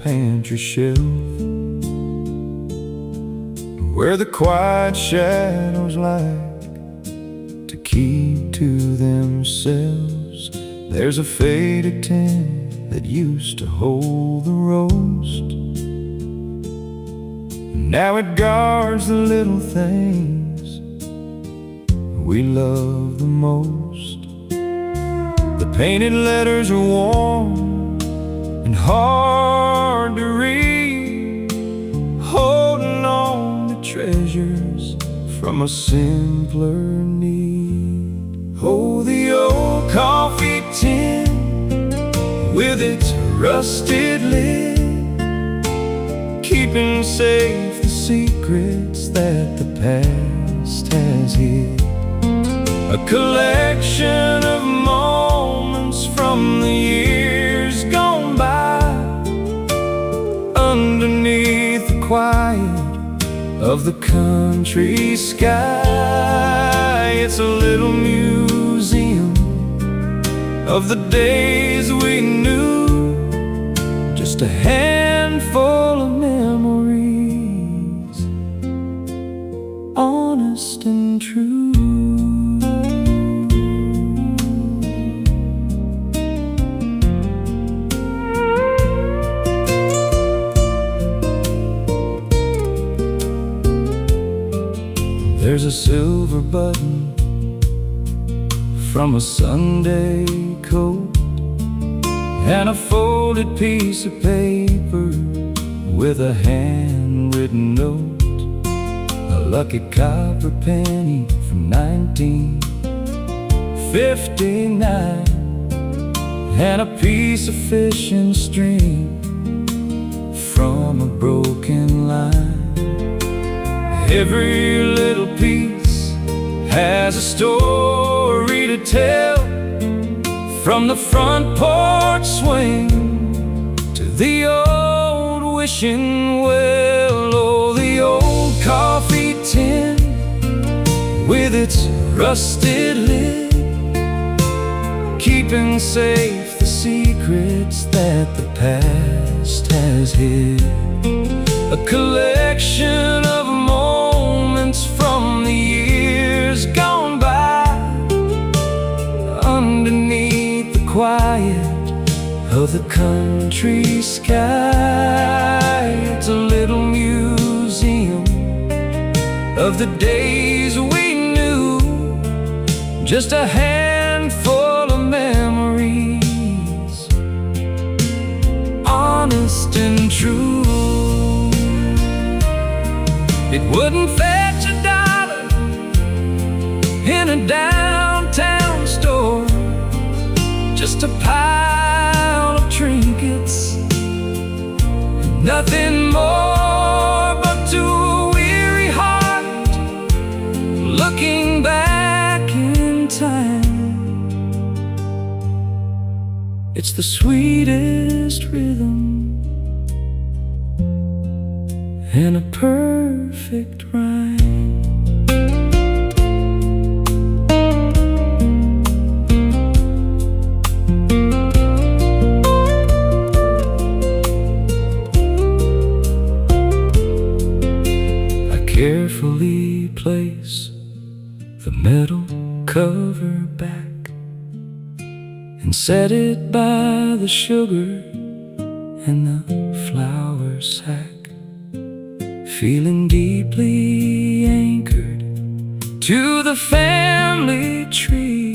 pantry shelf, where the quiet shadows like to keep to themselves. There's a faded tin that used to hold the roast. Now it guards the little things we love the most. The painted letters are warm and hard to read, holding on to treasures from a simpler need. Oh, the old coffee tin with its rusted lid, keeping safe the secrets that the past has hid. A collection of moments from the years gone by, underneath the quiet of the country sky. It's a little museum of the days we knew, just a handful of memories, honest and true. There's a silver button from a Sunday coat, and a folded piece of paper with a handwritten note. A lucky copper penny from 1959, and a piece of fishing string from a broken line. Every little piece has a story to tell, from the front porch swing to the old wishing well. Oh, the old coffee tin with its rusted lid, keeping safe the secrets that the past has hid. A collection of moments from the years gone by, underneath the quiet of the country sky. It's a little museum of the days we knew, just a handful of memories, honest and true. It wouldn't fetch $1 in a downtown store, just a pile of trinkets, nothing more. But to a weary heart looking back in time, it's the sweetest rhythm in a perfect rhyme. I carefully place the metal cover back and set it by the sugar and the flour sack, feeling deeply anchored to the family tree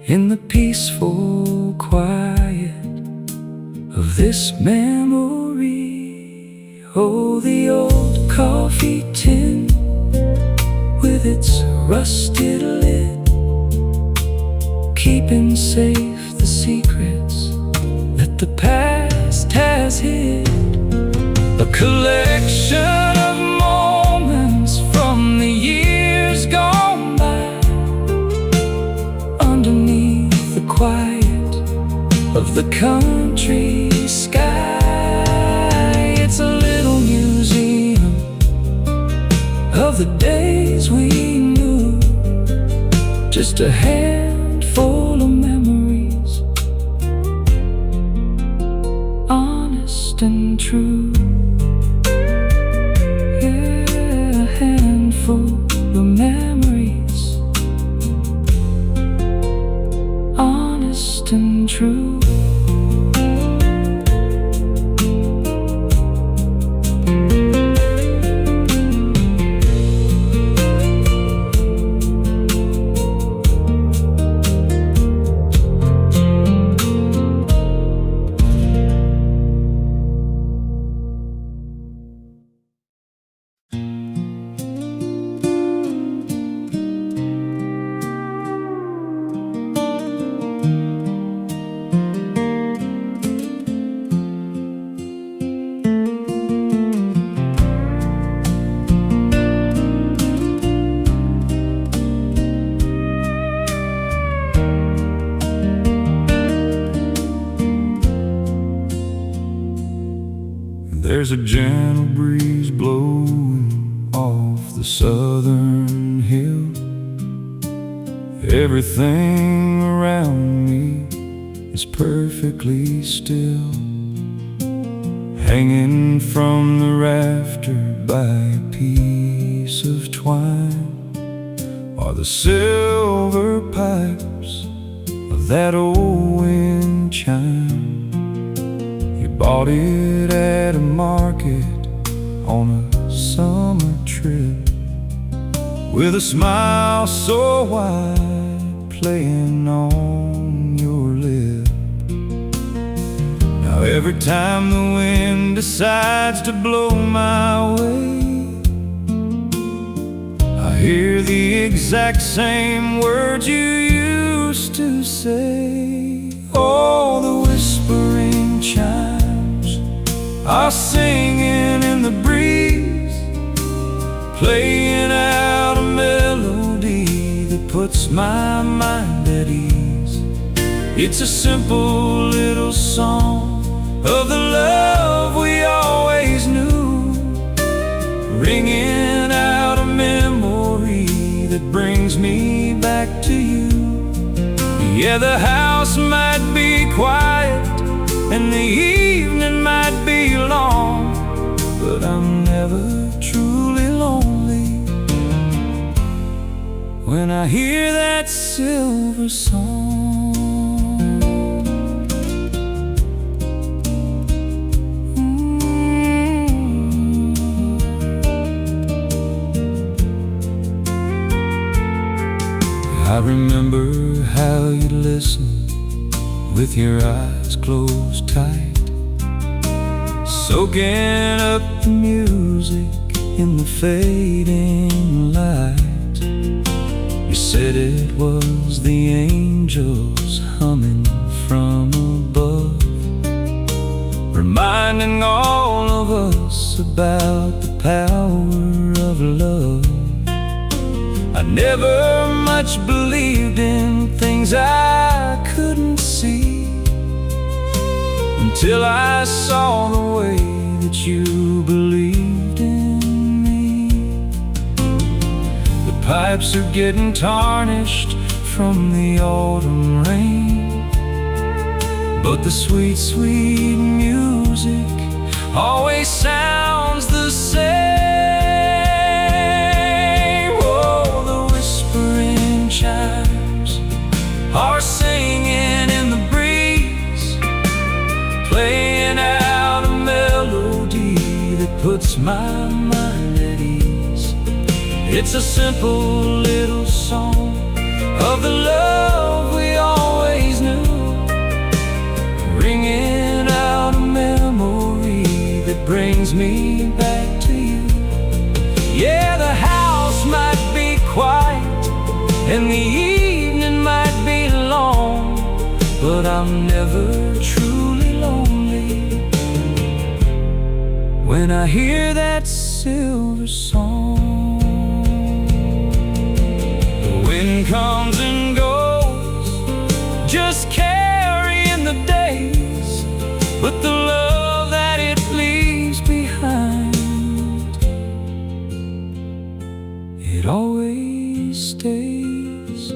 in the peaceful quiet of this memory. Oh, the old coffee tin with its rusted lid, keeping safe the secrets that the past has hid. A collection of moments from the years gone by, underneath the quiet of the country sky. It's a little museum of the days we knew, just a handful of memories, honest honest and true. Yeah, a handful of memories, honest and true. There's a gentle breeze blowing off the southern hill. Everything around me is perfectly still, hanging from the rafter by a piece of twine are the silver pipes of that old wind chime. Bought it at a market on a summer trip, with a smile so wide playing on your lip. Now every time the wind decides to blow my way, I hear the exact same words you used to say. Oh, the whispering chimes are singing in the breeze, playing out a melody that puts my mind at ease. It's a simple little song of the love we always knew, ringing out a memory that brings me back to you. Yeah, the house might be quiet and the evening might be long, but I'm never truly lonely when I hear that silver song. I remember how you listened with your eyes closed tight, soaking up the music in the fading light. You said it was the angels humming from above, reminding all of us about the power of love. I never much believed in things I couldn't see, until I saw the way that you believed in me. The pipes are getting tarnished from the autumn rain, but the sweet, sweet music always sounds the same. Oh, the whispering chimes are singing in the breeze, playing out a melody that puts my mind at ease. It's a simple little song of the love we always knew, ringing out a memory that brings me back to you. Yeah, the house might be quiet and the evening might be long, but I'm never truly lonely when I hear that silver song. The wind comes and goes, just carrying the days, but the love that it leaves behind, it always stays.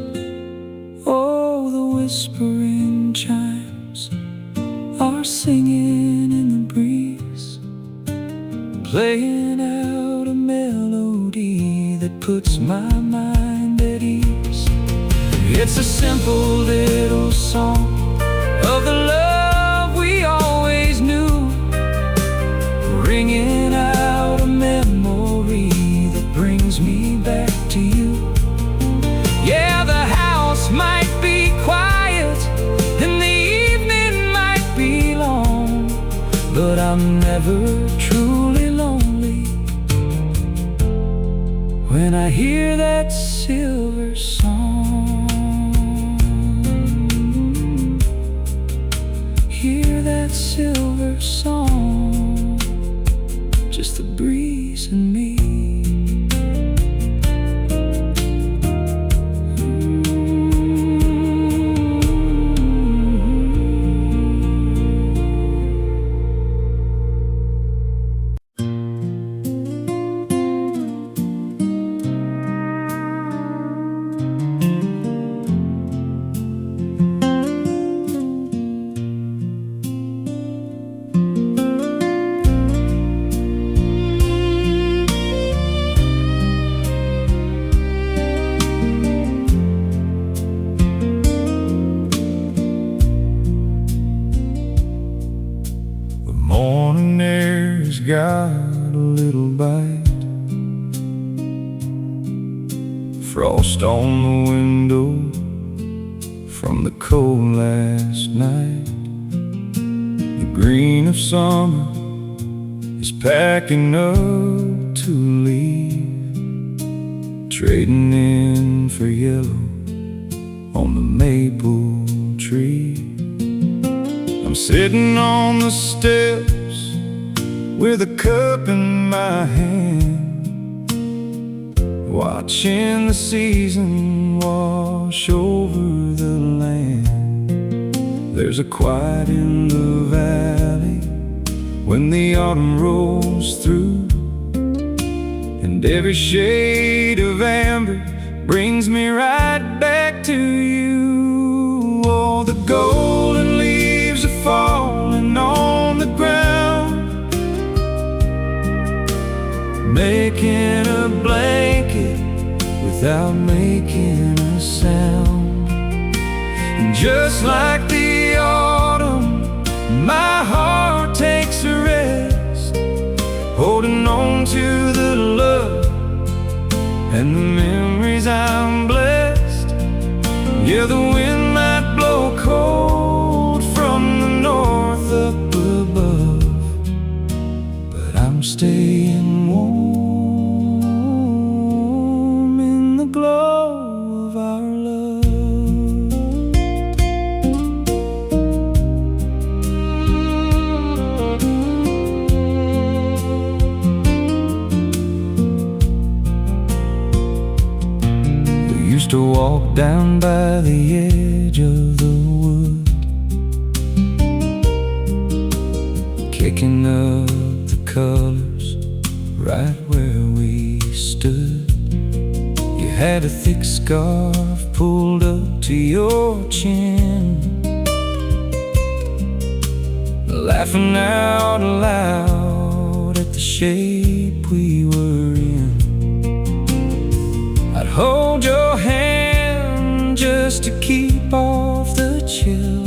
Oh, the whispering chimes are singing in the breeze. playing out a melody that puts my mind at ease. It's a simple little song of the love we always knew, ringing out a memory that brings me back to you. Yeah, the house might be quiet and the evening might be long, but I'm never truly lonely when I hear that silver song. Hear that silver song, just the breeze and me. Got a little bite, frost on the window from the cold last night. The green of summer is packing up to leave, trading in for yellow on the maple tree. I'm sitting on the steps with a cup in my hand, watching the season wash over the land. There's a quiet in the valley when the autumn rolls through, and every shade of amber brings me right back to you. Oh, the golden leaves are falling on the ground, making a blanket without making a sound. And just like the autumn, my heart takes a rest, holding on to the love and the memories I'm blessed. Yeah, the wind might blow cold from the north up above, but I'm staying warm glow of our love. We used to walk down by the edge of the wood, kicking up the colors right where we stood. Had a thick scarf pulled up to your chin, laughing out loud at the shape we were in. I'd hold your hand just to keep off the chill.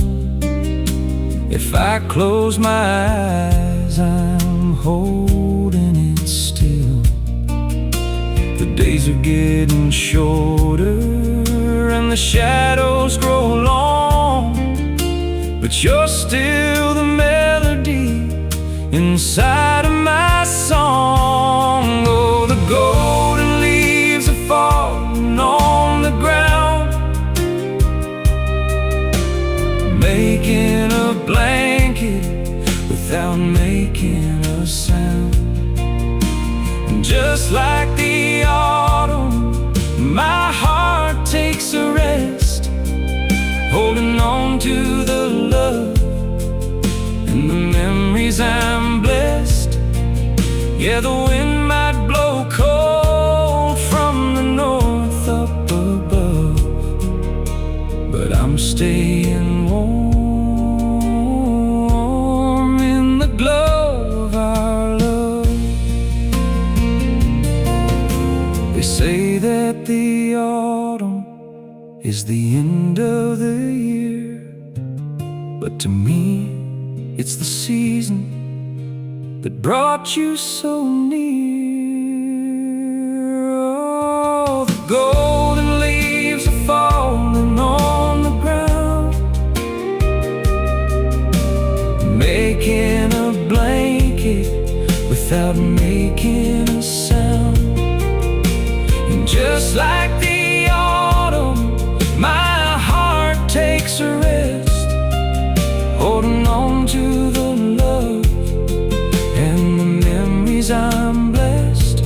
If I close my eyes, I'm holding it still. The days are getting shorter and the shadows grow long, but you're still the melody inside of my song. Oh, the golden leaves are falling on the ground, making a blanket without making a sound. And just like the autumn, my heart takes a rest, holding on to the love and the memories I'm blessed. Yeah, the wind might blow cold from the north up above, but I'm staying warm in the glow of our love. is the end of the year, but to me it's the season that brought you so near. Oh, the golden leaves are falling on the ground, making a blanket without making a sound. And just like the autumn, my heart takes a rest, holding on to the love and the memories I'm blessed.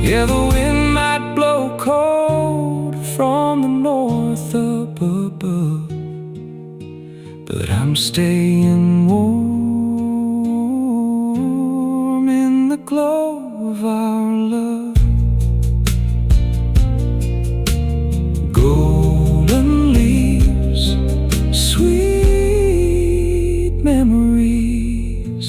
Yeah, the wind might blow cold from the north up above, but I'm staying warm in the glow of our love. Golden leaves, sweet memories.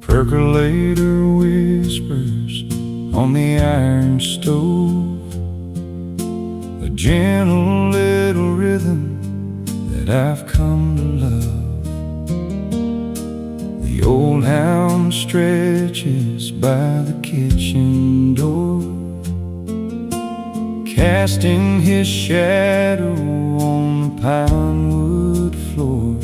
Percolator whispers on the iron stove, a gentle little rhythm that I've come to love. The old hound stretches by the kitchen door, casting his shadow on the pine wood floor.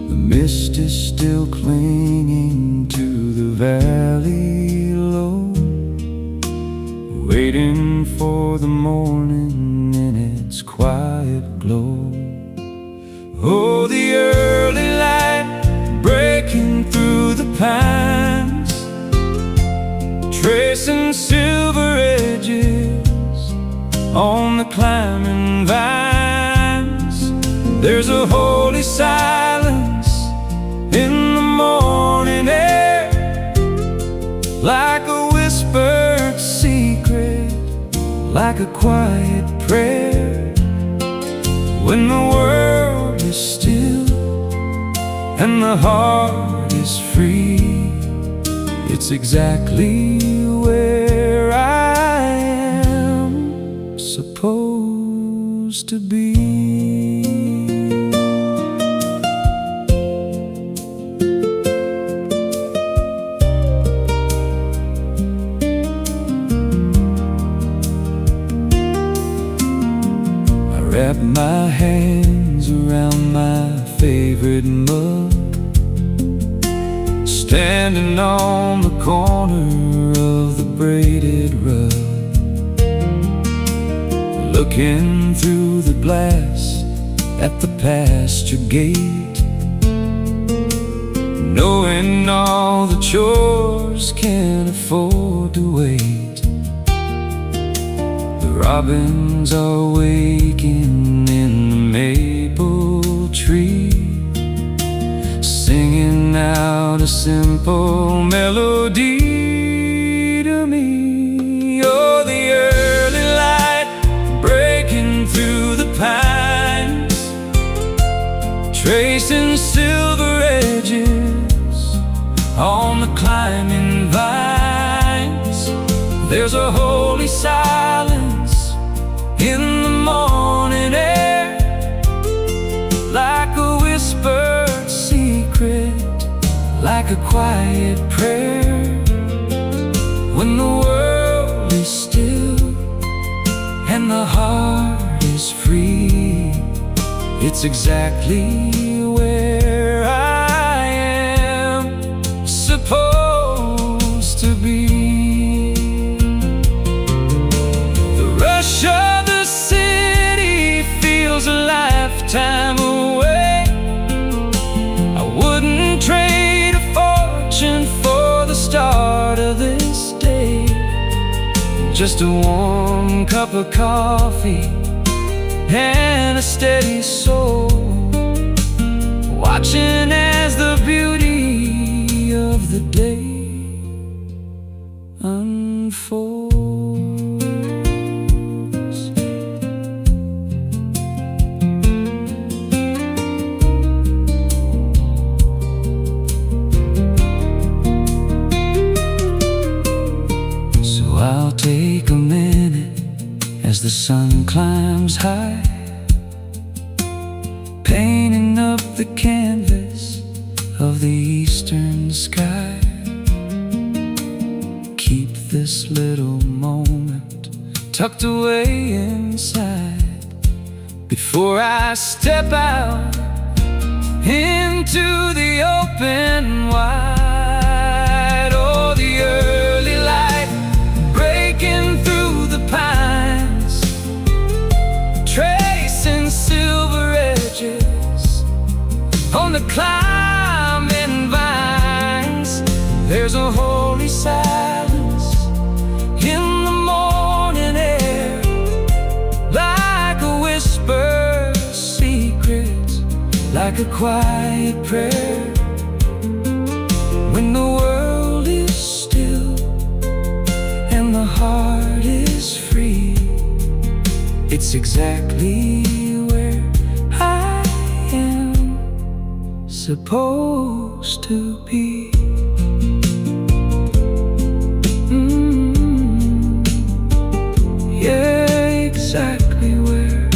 The mist is still clinging to the valley low, waiting for the morning in its quiet glow. Oh, the early light breaking through the pines, tracing silver edges on the climbing vines. There's a holy silence in the morning air, like a whispered secret, like a quiet prayer. When the world is still and the heart is free, it's exactly where I am supposed to be. Wrap my hands around my favorite mug, standing on the corner of the braided rug, looking through the glass at the pasture gate, knowing all the chores can't afford to wait. The robins are waking in the maple tree, singing out a simple melody to me. Oh, the early light breaking through the pines, tracing silver edges on the climbing vines. There's a holy silence in the morning air, like a whispered secret, like a quiet prayer. When the world is still and the heart is free, it's exactly where I am supposed to be. The rush of the city feels a lifetime away, Just a warm cup of coffee and a steady soul, watching as the beauty of the day unfolds. So I'll take a minute as the sun climbs high, painting up the canvas of the eastern sky. Keep this little moment tucked away inside before I step out into the open wide. Oh, the early light breaking through the pines, tracing silver edges on the climbing vines. There's a holy silence in the morning air, like a whisper of secrets, like a quiet prayer. When the world is still and the heart is free, it's exactly where I am supposed to be. Yeah, exactly where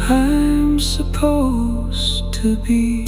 I'm supposed to be.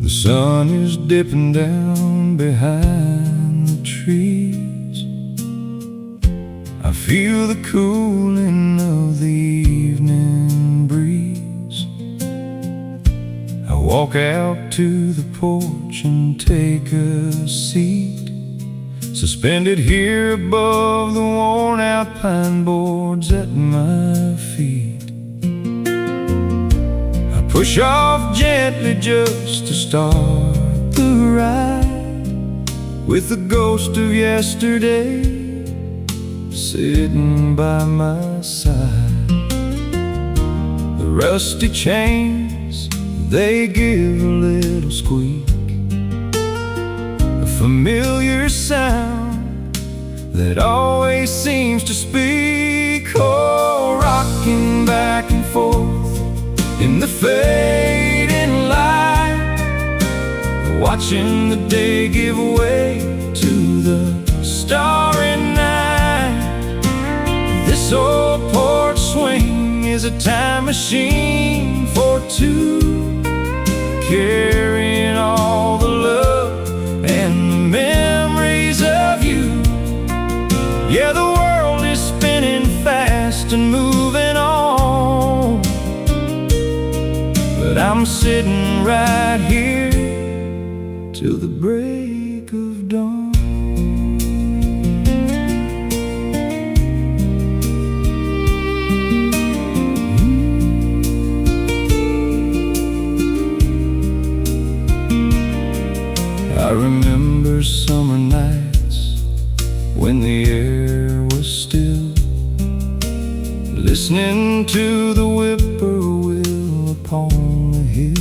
The sun is dipping down behind the trees. I feel the cooling of the evening breeze. I walk out to the porch and take a seat, suspended here above the worn-out pine boards at my feet. Push off gently just to start the ride, with the ghost of yesterday sitting by my side. The rusty chains, they give a little squeak, a familiar sound that always seems to speak. Oh, rocking back and forth in the fading light, watching the day give way to the starry night. This old porch swing is a time machine for two, carrying all the love and the memories of you. Yeah, the world is spinning fast and moving on, but I'm sitting right here till the break of dawn. I remember summer nights when the air was still, listening to the whippoorwill upon the hill.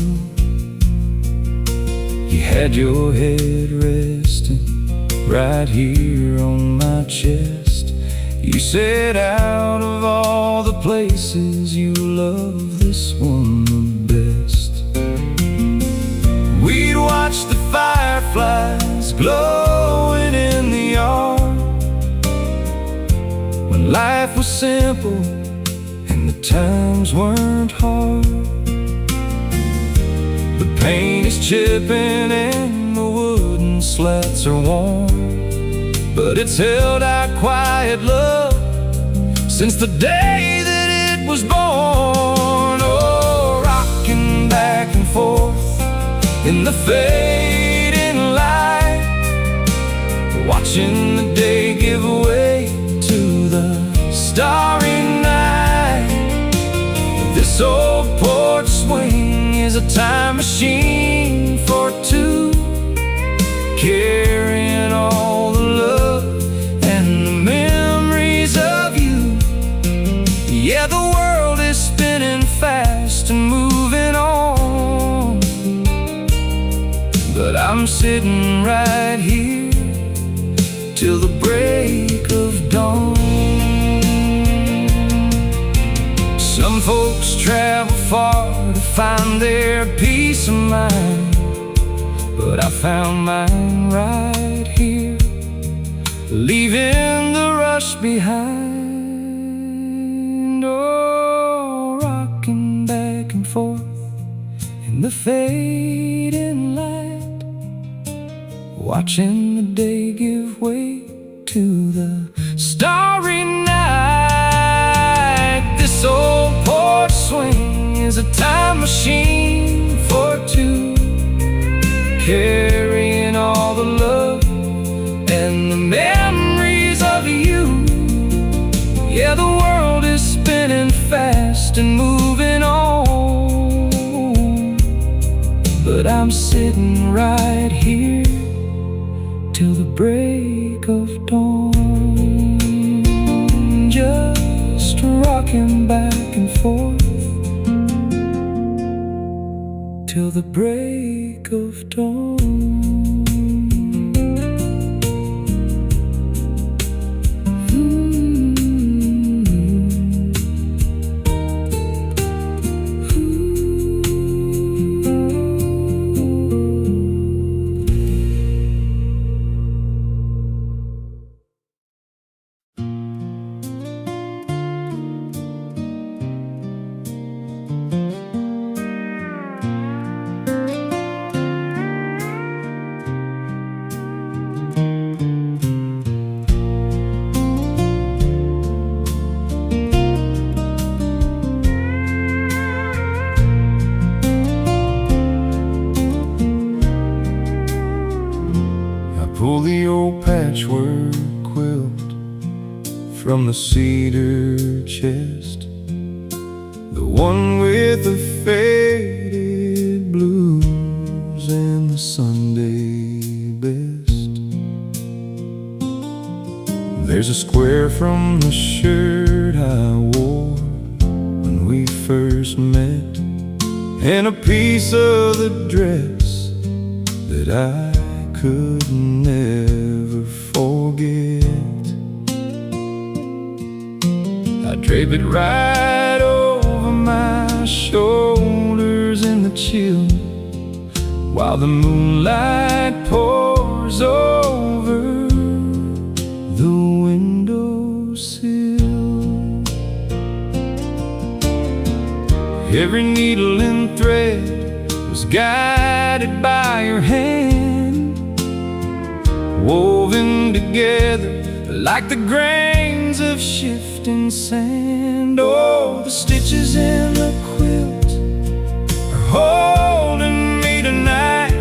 You had your head resting right here on my chest. You said, out of all the places, you love this one the best. We'd watch the fireflies glowing in the yard, when life was simple and the times weren't hard. The paint is chipping and the wooden slats are worn, but it's held our quiet love since the day that it was born. Oh, rocking back and forth in the fading light, watching the day give way to the starry night. This old porch swing is a time machine for two, carrying all the love and the memories of you. Yeah, the world is spinning fast and moving on, but I'm sitting right here till the break of dawn. Some folks travel far to find their peace of mind, but I found mine right here, leaving the rush behind. Oh, rocking back and forth in the fading light, watching the day give way to the starry night. This old porch swing is a time machine for two, carrying all the love and the memories of you. Yeah, the world is spinning fast and moving on, but I'm sitting right here till the break of dawn, just rocking back and forth till the break of dawn. Pull the old patchwork quilt from the cedar chest, the one with the faded blues and the Sunday best. There's a square from the shirt I wore when we first met, and a piece of the dress that I could never forget. I drape it right over my shoulders in the chill, while the moonlight pours over the windowsill. Every needle and thread was guided by your hand, woven together like the grains of shifting sand. Oh, the stitches in the quilt are holding me tonight,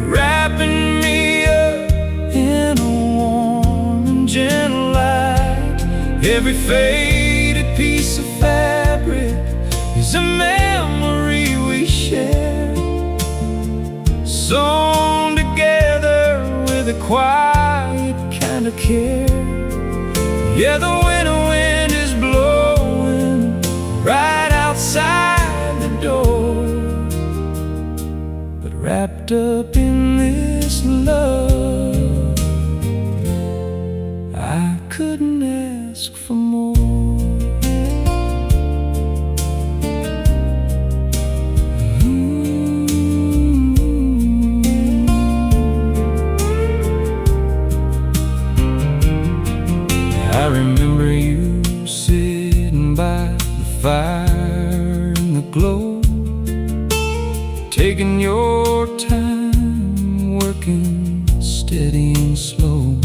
wrapping me up in a warm and gentle light. Every faded piece of fabric is a memory we share, sewn together with a quiet kind of care. Yeah, the winter wind is blowing right outside the door, but wrapped up in this love, I couldn't ask for more. I remember fire and the glow, taking your time, working steady and slow.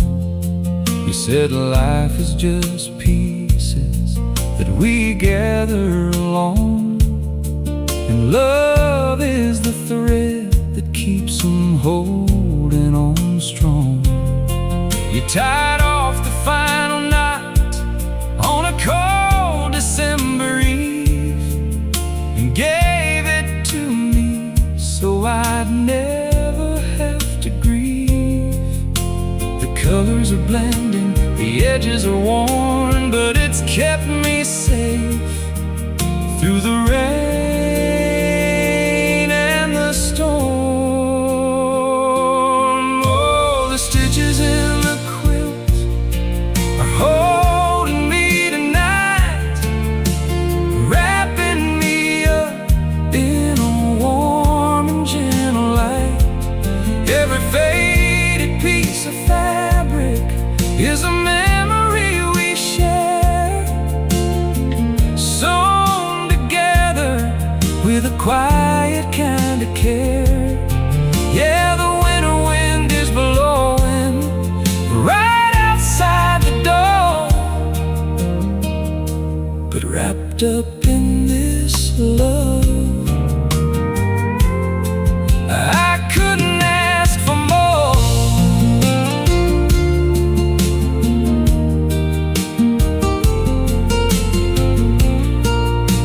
You said life is just pieces that we gather along, and love is the thread that keeps them holding on strong. You tied off the final night on a cold December eve and gave it to me so I'd never have to grieve. The colors are blending, the edges are worn, but it's kept me safe through the rain and the storm. Oh, the stitches in the quilt are holding me tonight, wrapping me up in a warm and gentle light. Every faded piece of fabric is a memory we share, sewn together with a quiet kind of care. Yeah, the winter wind is blowing right outside the door, but wrapped up in this love, I couldn't ask for more.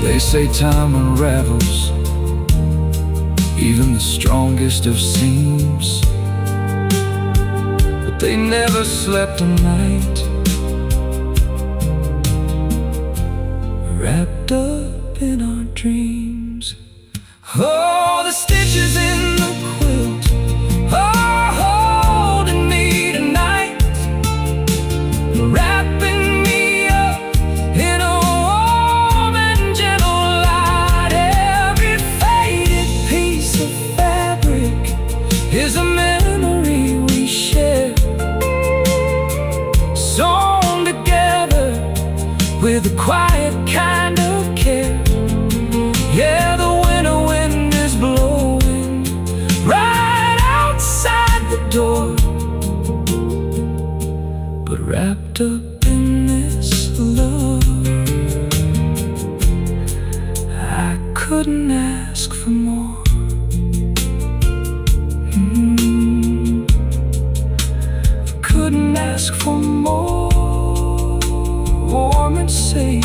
They say time unravels even the strongest of seams, but they never slept a night wrapped up in our dreams. Oh, the stitches in the quilt are holding me tonight, wrapping me up in a warm and gentle light. Every faded piece of fabric is a memory we share, sewn together with a quiet kind of care. Yeah, the winter wind is blowing right outside the door, but wrapped up in this love, I couldn't ask for more. Couldn't ask for more. Warm and safe.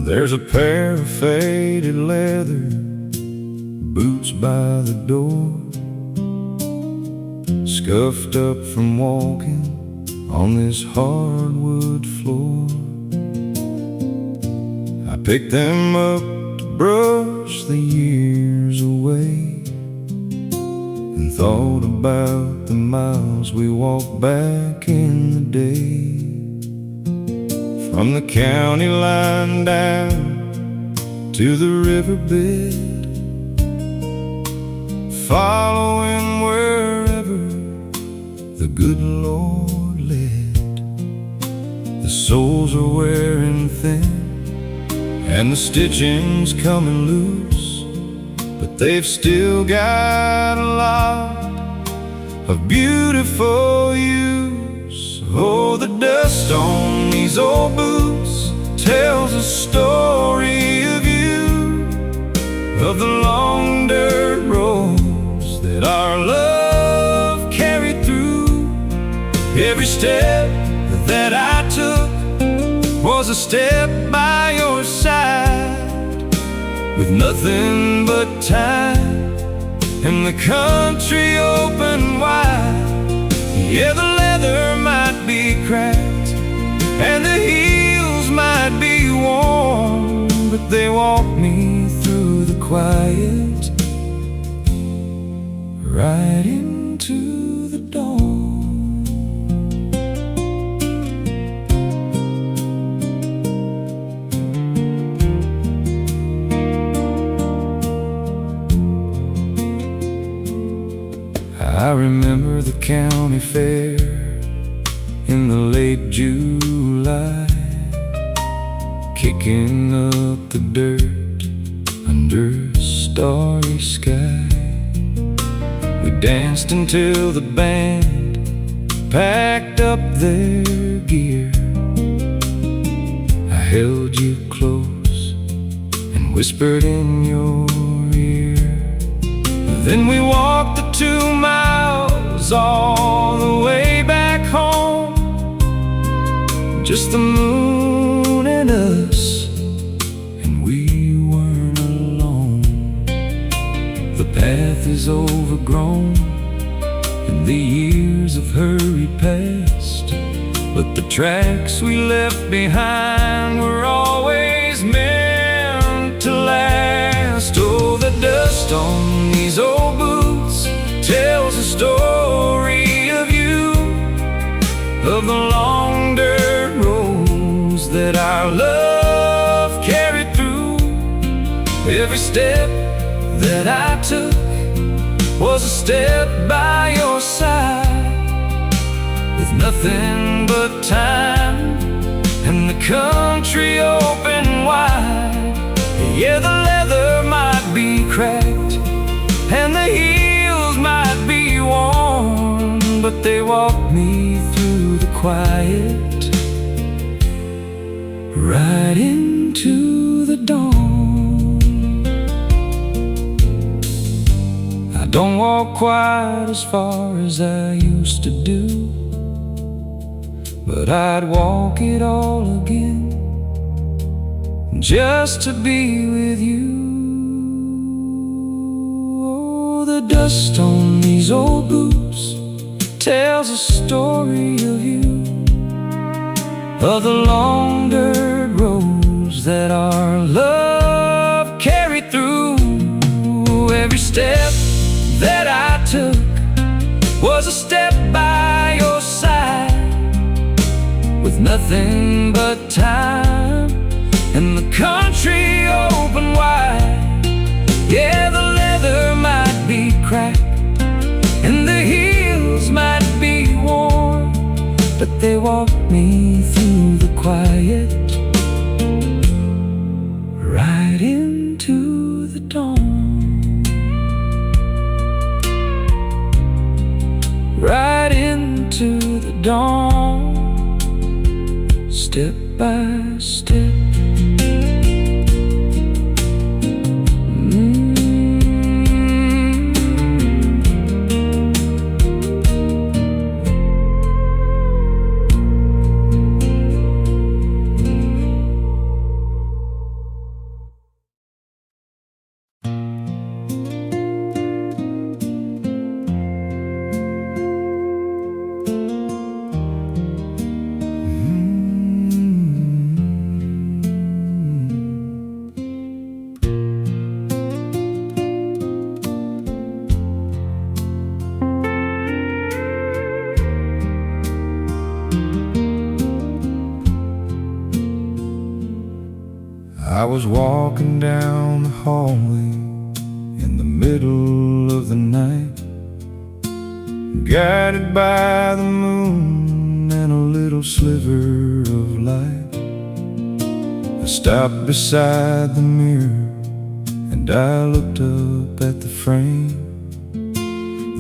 There's a pair of faded leather boots by the door, scuffed up from walking on this hardwood floor. I picked them up to brush the years away, and thought about the miles we walked back in the day. From the county line down to the riverbed, following wherever the good Lord led. The soles are wearing thin and the stitching's coming loose, but they've still got a lot of beautiful use. Oh, the dust on these old boots tells a story of you, of the long dirt roads that our love carried through. Every step that I took was a step by your side, with nothing but time, and the country open wide. Yeah, the leather might be cracked, and the heels might be worn, but they walk me through the quiet, right into the dawn. I remember the county fair in the late July, kicking up the dirt under a starry sky. We danced until the band packed up their gear. I held you close and whispered in your ear. Then we walked the 2 miles all the way back home, just the moon and us, and we weren't alone. The path is overgrown and the years have hurried past, but the tracks we left behind were always meant to last. Oh, the dust on these old boots tells a story of you, of the long dirt roads that our love carried through. Every step that I took was a step by your side, with nothing but time and the country open wide. Yeah, the leather might be cracked and the heels might be worn, but they walk me through the quiet, right into the dawn. I don't walk quite as far as I used to do, but I'd walk it all again just to be with you. Oh, the dust on these old boots tells a story of you, of the long dirt roads that our love carried through. Every step that I took was a step by your side, with nothing but time and the country open wide. Yeah, the leather might be cracked and the heels might be worn, but they walk me through the quiet, right into the dawn, right into the dawn, step by step. I was walking down the hallway in the middle of the night, guided by the moon and a little sliver of light. I stopped beside the mirror and I looked up at the frame,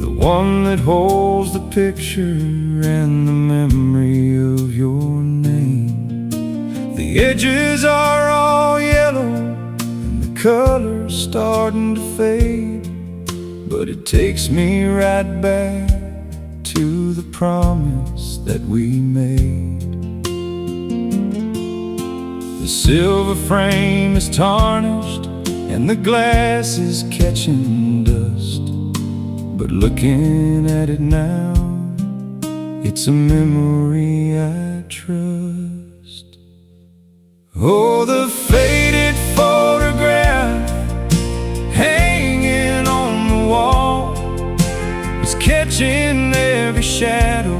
the one that holds the picture and the memory of your name. The edges are all yellow and the color's starting to fade, but it takes me right back to the promise that we made. The silver frame is tarnished and the glass is catching dust. But looking at it now, it's a memory I trust. Oh, the faded photograph hanging on the wall is catching every shadow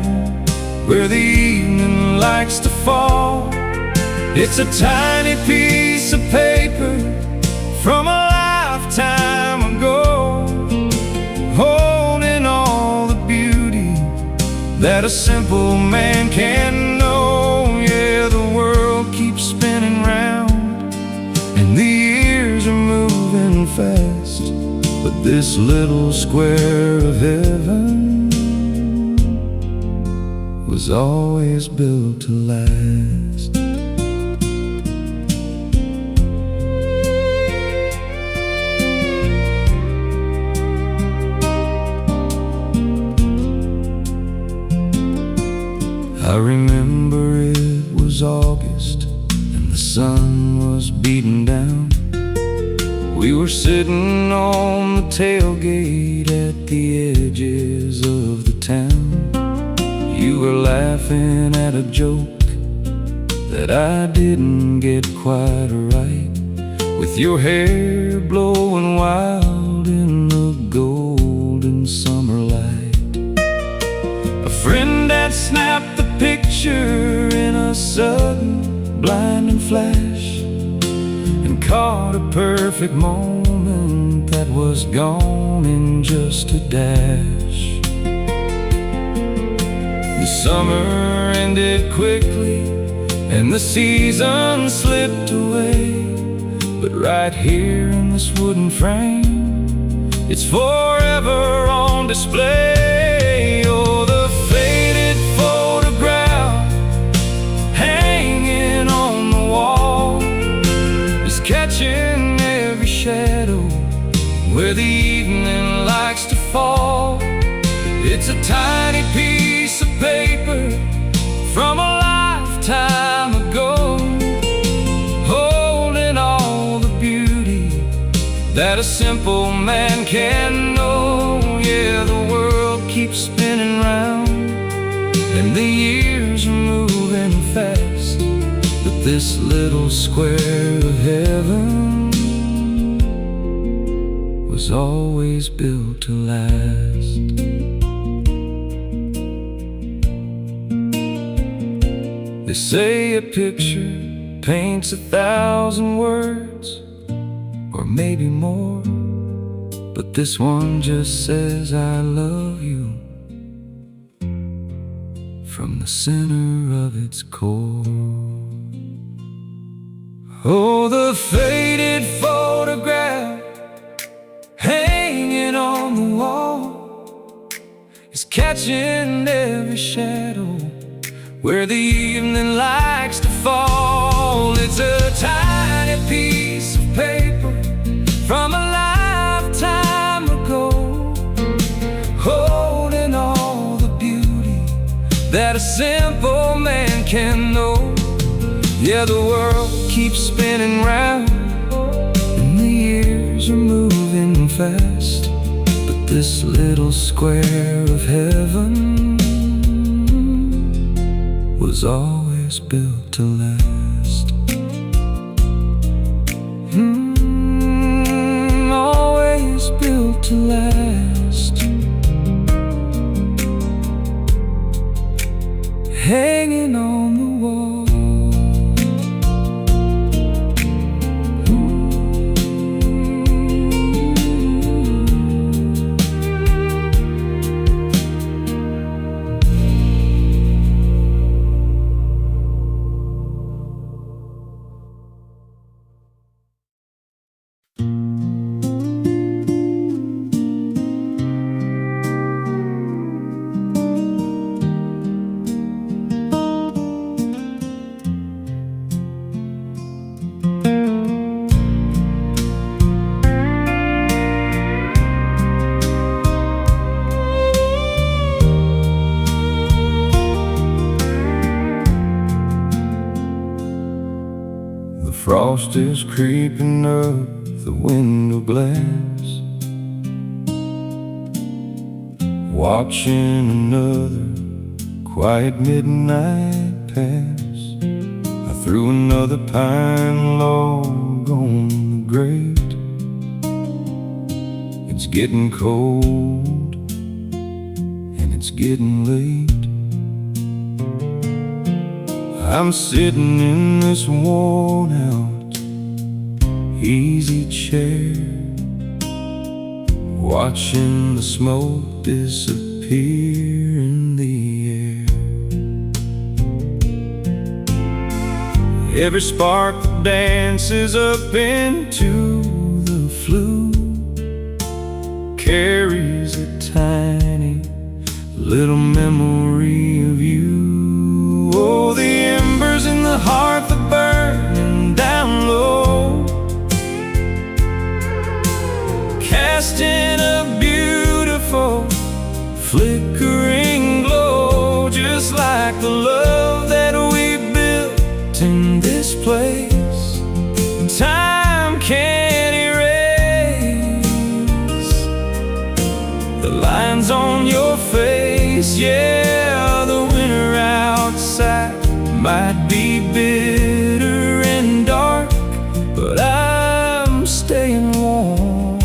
where the evening likes to fall. It's a tiny piece of paper from a lifetime ago, holding all the beauty that a simple man can know. Yeah, the world keeps spinning round and the years are moving fast, but this little square of heaven was always built to last. I remember it was August and the sun was beating down. We were sitting on the tailgate at the edges of the town. You were laughing at a joke that I didn't get quite right, with your hair blowing wild in the golden summer light. A friend had snapped the picture in a sudden blinding flash and caught a perfect moment that was gone in just a dash. The summer ended quickly and the season slipped away, but right here in this wooden frame, it's forever on display. Oh, the faded photograph hanging on the wall is catching every shadow where the evening likes to fall. It's a tiny piece of paper from a lifetime ago, holding all the beauty that a simple man can know. Yeah, the world keeps spinning round and the years are moving fast, but this little square of heaven was always built to last. They say a picture paints 1,000 words, or maybe more, but this one just says I love you from the center of its core. Oh, the faded photograph hanging on the wall is catching every shadow where the evening likes to fall. It's a tiny piece of paper from a lifetime ago, holding all the beauty that a simple man can know. Yeah, the world keeps spinning round and the years are moving fast, but this little square of heaven was always built to last. Always built to last. Hanging on the wall. Frost is creeping up the window glass, watching another quiet midnight pass. I threw another pine log on the grate. It's getting cold and it's getting late. I'm sitting in this worn out easy chair, watching the smoke disappear in the air. Every spark dances up into the flue, carries a tiny little memory of you. Oh, the embers in the hearth are burning down low, casting a beautiful flickering glow, just like the love that we built in this place. Time can't erase the lines on your face. Yeah, the winter outside might be bitter and dark, but I'm staying warm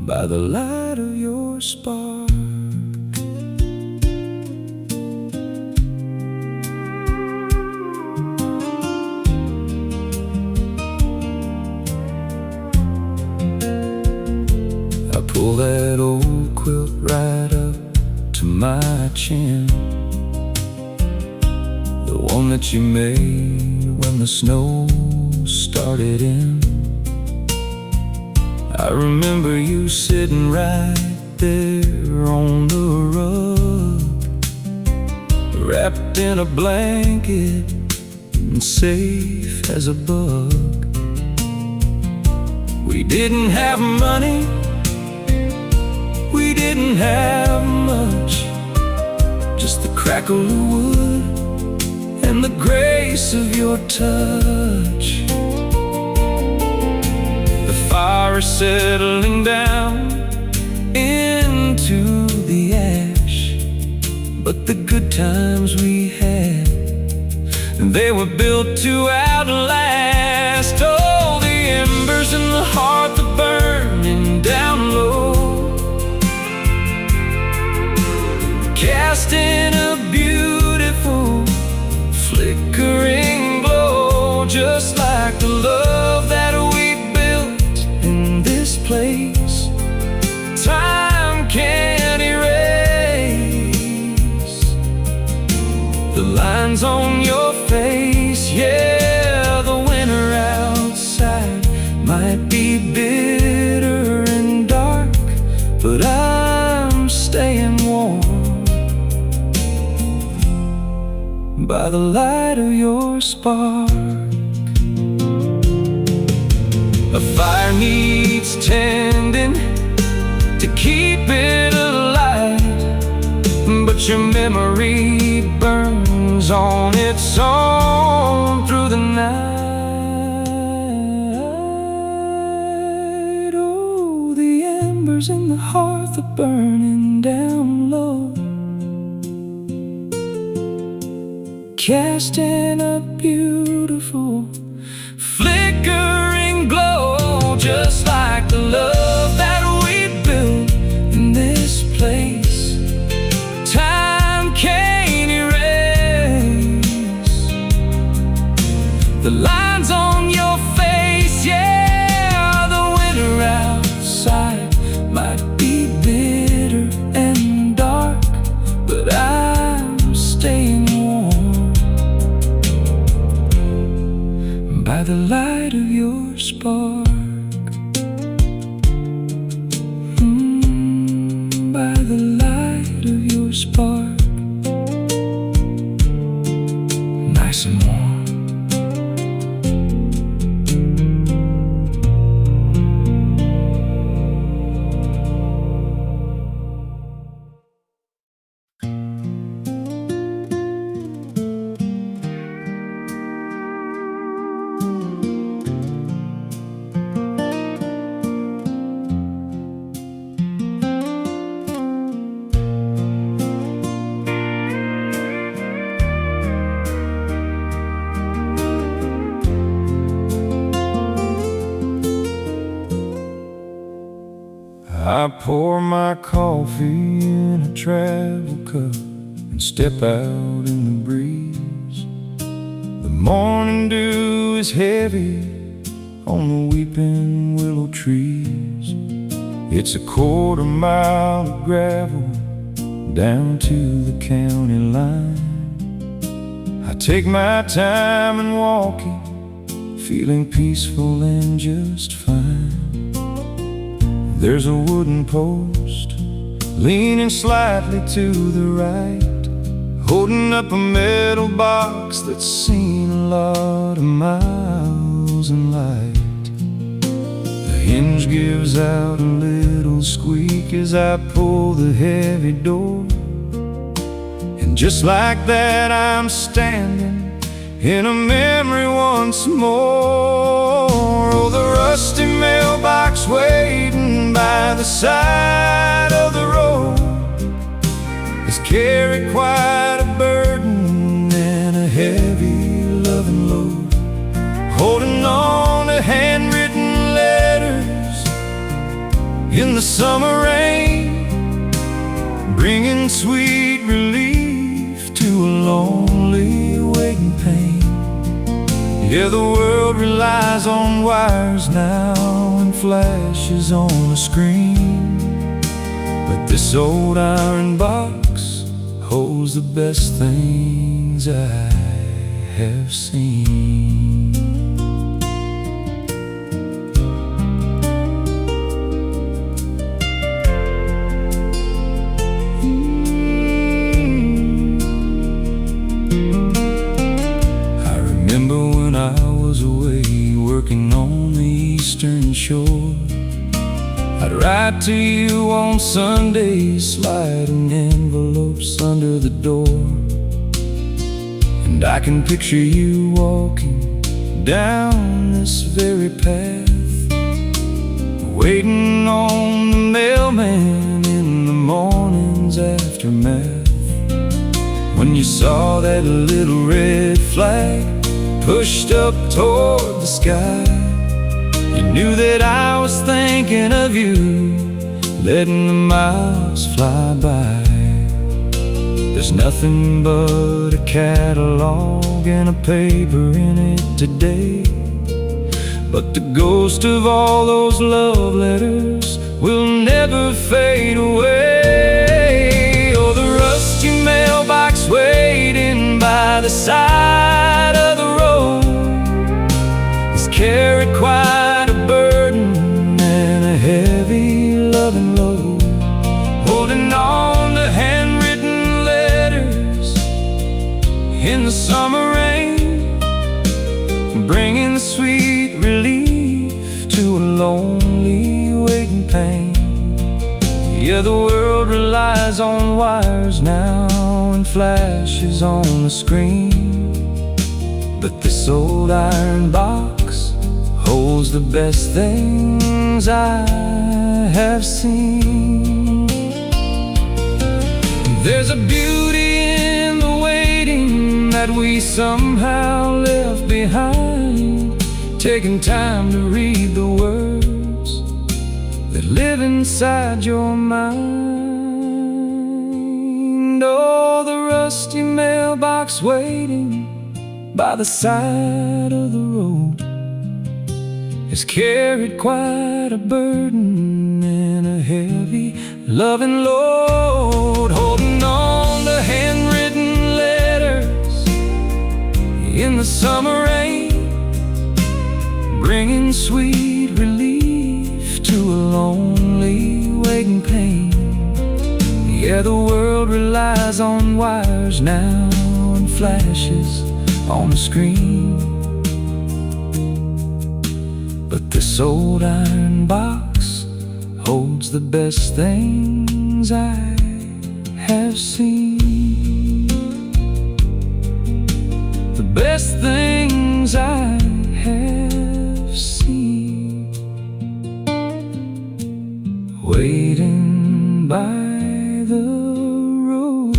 by the light of your spark. I pull that old quilt right up to my chin, the one that you made when the snow started in. I remember you sitting right there on the rug, wrapped in a blanket and safe as a bug. We didn't have money, we didn't have much, just the crackle of wood and the grace of your touch. The fire is settling down into the ash, but the good times we had, they were built to outlast. Oh, the embers in the hearth are burning down low, casting a beautiful flickering glow, just like the love that we built in this place. Time can't erase the lines on your face. Yeah, the winter outside might be bitter and dark, but I'm staying warm by the light of your spark. A fire needs tending to keep it alive, but your memory burns on its own through the night. Oh, the embers in the hearth are burning down low, casting a beautiful flickering glow, just like the love that we built in this place. Time can't erase the lines on your face. Yeah, the winter outside might be bitter and dark, but I'm staying warm I pour my coffee in a travel cup and step out in the breeze. The morning dew is heavy on the weeping willow trees. It's a 1/4 mile of gravel down to the county line. I take my time and walk it, feeling peaceful and just fine. There's a wooden post leaning slightly to the right, holding up a metal box that's seen a lot of miles in light. The hinge gives out a little squeak as I pull the heavy door, and just like that I'm standing in a memory once more. Oh, the rusty mailbox waiting by the side of the road has carried quite a burden and a heavy loving load, holding on to handwritten letters in the summer rain, bringing sweet relief to a lonely waiting pain. Yeah, the world relies on wires now and flashes on a screen, but this old iron box holds the best things I have seen. Working on the eastern shore, I'd write to you on Sundays, sliding envelopes under the door. And I can picture you walking down this very path, waiting on the mailman in the morning's aftermath. When you saw that little red flag pushed up toward the sky, you knew that I was thinking of you, letting the miles fly by. There's nothing but a catalog and a paper in it today, but the ghost of all those love letters will never fade away. Oh, the rusty mailbox waiting by the side of the road has carried quite a burden and a heavy loving load, holding on to handwritten letters in the summer rain, bringing sweet relief to a lonely waiting pain. Yeah, the world relies on wires now and flashes on the screen, but this old iron box holds the best things I have seen. There's a beauty in the waiting that we somehow left behind, taking time to read the words that live inside your mind. Oh, the rusty mailbox waiting by the side of the road has carried quite a burden and a heavy loving load, holding on to handwritten letters in the summer rain, bringing sweet relief to a lonely waiting pain. Yeah, the world relies on wires now and flashes on the screen, but this old iron box holds the best things I have seen. The best things I have seen, waiting by the road.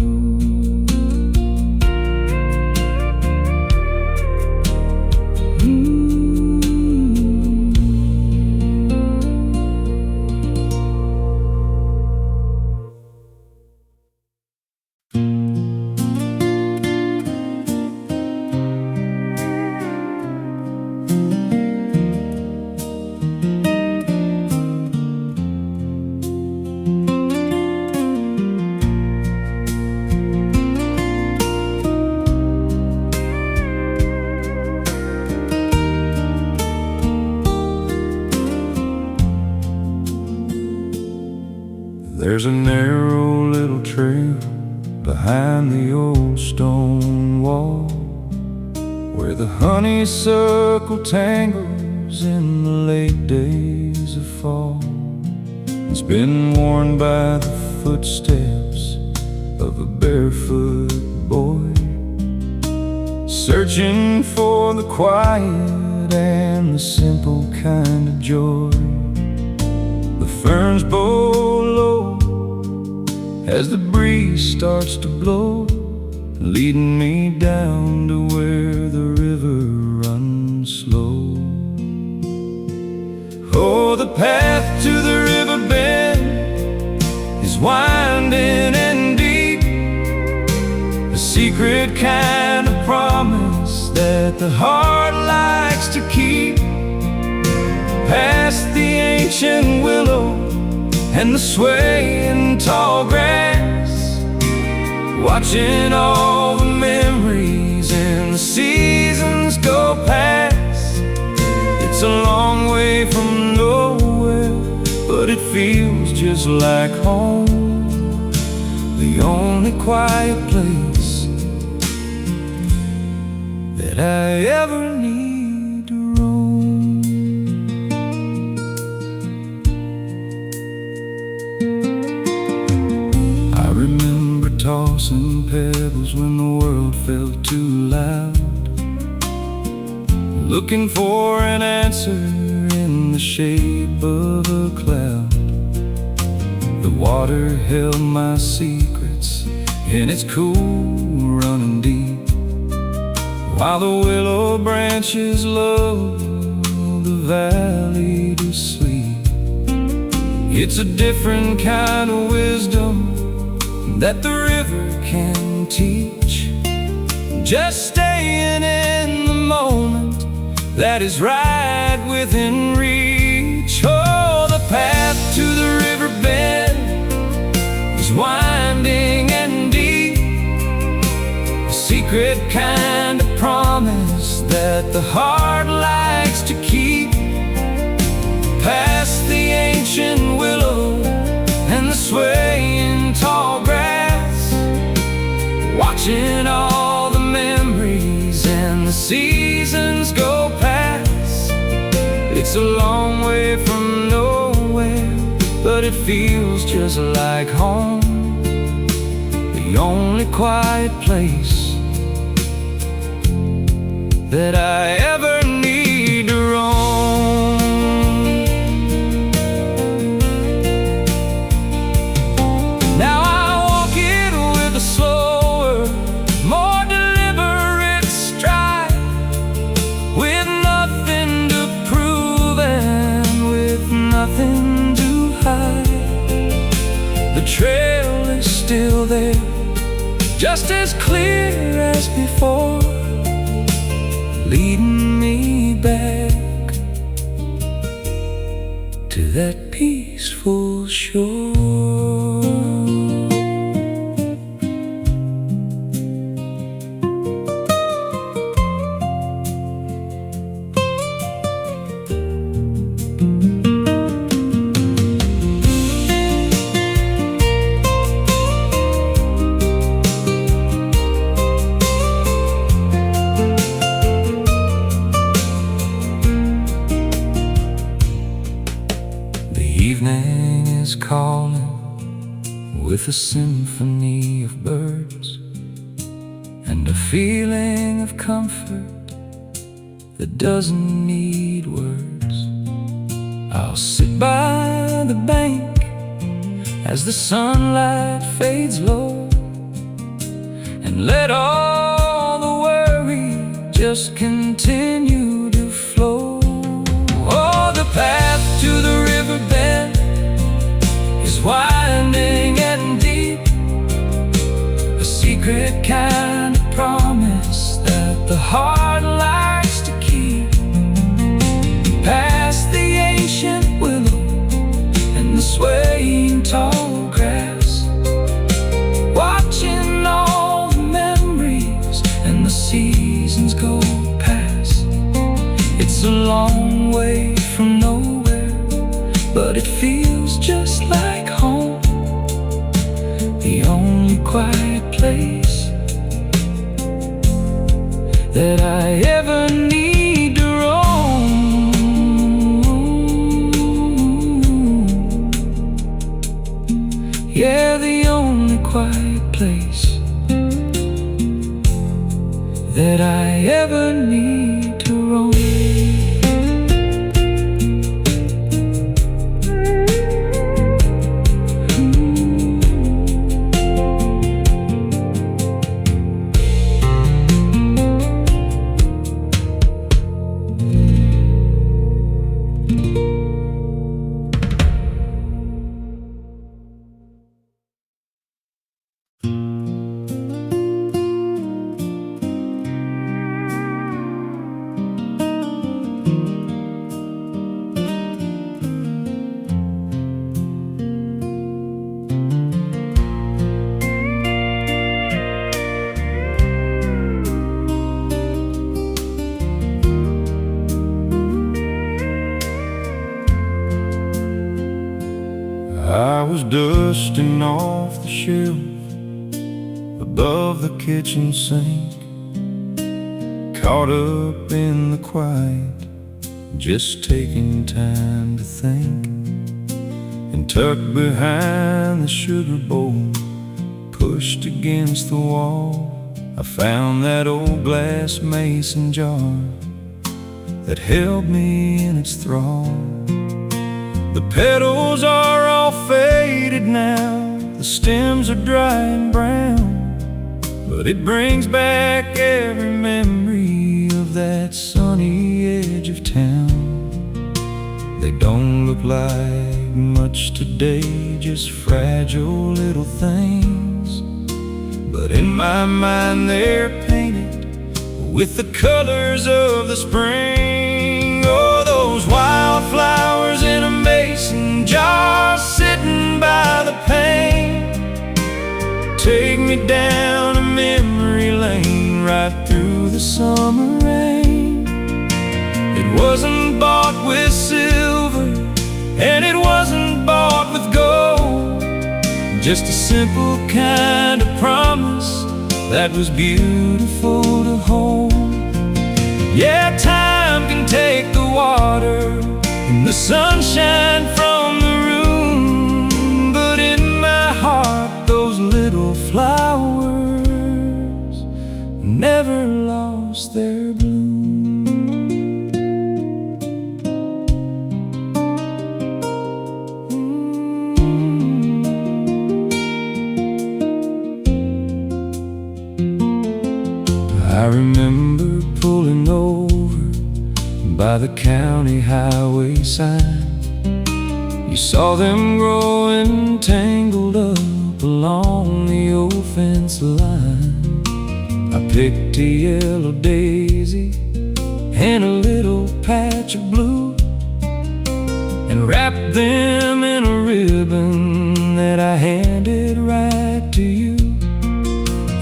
There's a narrow little trail behind the old stone wall, where the honeysuckle tangles in the late days of fall. It's been worn by the footsteps of a barefoot boy, searching for the quiet and the simple kind of joy. The ferns bow low as the breeze starts to blow, leading me down to where the river runs slow. Oh, the path to the river bend is winding and deep, a secret kind of promise that the heart likes to keep. Past the ancient willow and the swaying tall grass, watching all the memories and the seasons go past. It's a long way from nowhere, but it feels just like home, the only quiet place that I ever need to roam. I remember tossing pebbles when the world felt too loud, looking for an answer in the shape of a cloud. The water held my secrets in its cool running deep, while the willow branches lull the valley to sleep. It's a different kind of wisdom that the river can teach, just staying in the moment that is right within reach. Oh, the path to the river bed is winding and deep, a secret kind of promise that the heart likes to keep. Past the ancient willow and the swaying tall grass, watching all the memories and the seasons go past. It's a long way from nowhere, but it feels just like home, the only quiet place that I ever need to roam. Now I walk it with a slower, more deliberate stride, with nothing to prove and with nothing to hide. The trail is still there, just as clear as before, leading me back to that peaceful shore. Evening is calling with a symphony of birds and a feeling of comfort that doesn't need words. I'll sit by the bank as the sunlight fades low and let all the worry just continue to flow. Oh, the path to the riverbed is winding and deep, a secret kind of promise that the heart likes to keep. Past the ancient willow and the swaying tall grass, watching all the memories and the seasons go past. It's a long way from nowhere, but it feels just like home, quiet place that I ever need to roam. Yeah, the only quiet place that I ever need to roam. I was dusting off the shelf above the kitchen sink, caught up in the quiet, just taking time to think. And tucked behind the sugar bowl, pushed against the wall, I found that old glass mason jar that held me in its thrall. The petals are all faded now, the stems are dry and brown, but it brings back every memory of that sunny edge of town. They don't look like much today, just fragile little things, but in my mind they're painted with the colors of the spring. Oh, those wildflowers in a mason jar sitting by the pane take me down a memory lane right through the summer rain. It wasn't bought with silver and it wasn't bought with gold, just a simple kind of promise that was beautiful to hold. Yeah, time can take the water and the sunshine from the room, but in my heart those little flowers never lost their bloom. I remember pulling over by the county highway sign. You saw them growing tangled up along the old fence line. I picked a yellow daisy and a little patch of blue and wrapped them in a ribbon that I handed right to you.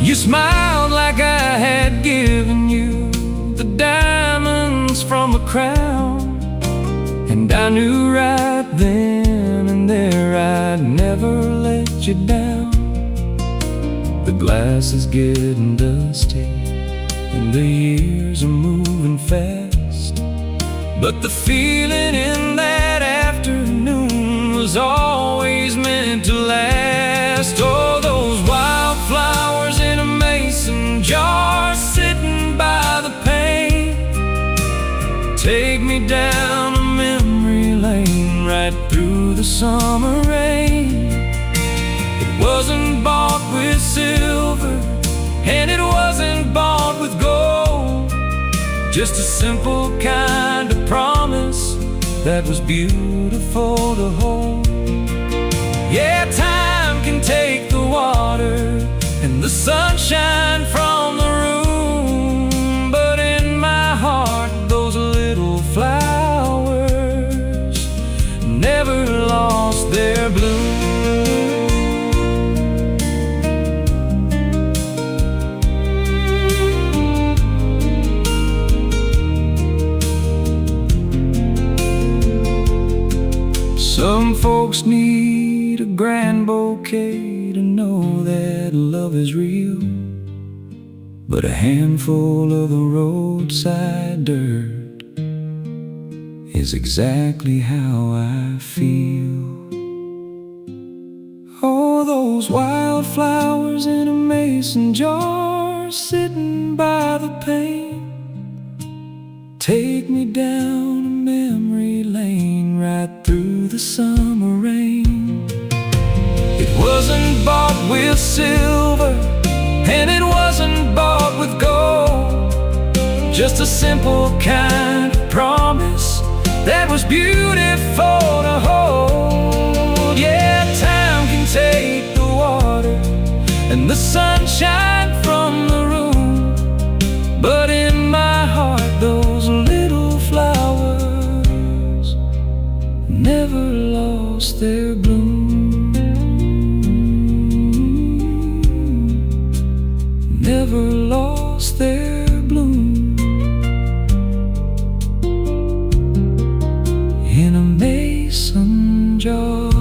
You smiled like I had given you the diamonds from a crown, and I knew right then and there I'd never let you down. The glass is getting dusty and the years are moving fast, but the feeling in that afternoon was always meant to last. Oh, those wildflowers in a mason jar sitting by the pane take me down a memory lane right through the summer rain. It wasn't bought with silver and it wasn't bought with gold, just a simple kind of promise that was beautiful to hold. Yeah, time can take the water and the sunshine from the room, but in my heart those little flowers never lost their bloom. Some folks need a grand bouquet to know that love is real, but a handful of the roadside dirt is exactly how I feel. Oh, those wildflowers in a mason jar sitting by the pane take me down a memory lane right through the summer rain. It wasn't bought with silver, and it wasn't bought with gold, just a simple kind of promise that was beautiful to hold. Yeah, time can take the water and the sunshine from the room, but in my heart those little flowers never lost their bloom, never lost their bloom. In a mason jar.